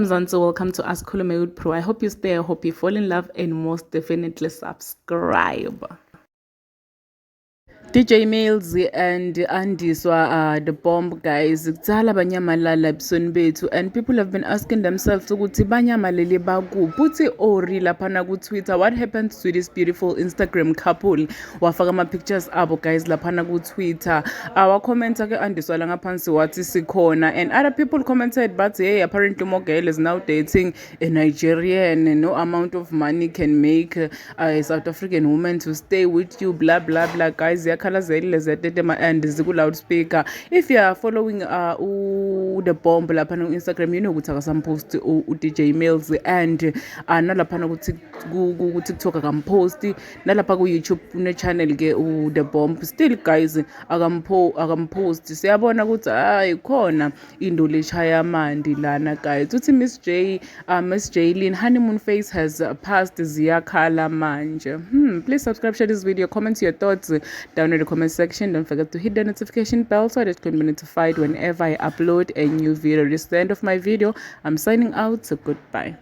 Mzansi, welcome to Ask Khulume Pro. I hope you stay, I hope you fall in love, and most definitely subscribe. DJ Melzi and Andiswa the bomb guys. Kutsala banyamalala ebusweni bethu, and people have been asking themselves ukuthi banyamalele bakuphi. Uthi ori laphana ku Twitter, what happened to this beautiful Instagram couple? Wafaka ama pictures abo guys laphana ku Twitter. Our commenter ke Andiswa la ngaphansi wathi sikhona, and other people commented but hey, apparently Mogale is now dating a Nigerian and no amount of money can make a South African woman to stay with you, blah blah blah guys. And loudspeaker. If you are following the bomb lapha on Instagram, you know ukuthi akasampost DJ Melzi, and nalaphana ku TikTok akamposti, nalapha ku YouTube une channel ke the bomb. Still guys akampost. Siyabona ukuthi hayi khona into leshaya mandi lana guys. Uthi Miss Jaylin honeymoon phase has passed, ziyakhala manje. Please subscribe, share this video, comment your thoughts down in the comment section. Don't forget to hit the notification bell so that you can be notified whenever I upload a new video. This is the end of my video. I'm signing out, so goodbye.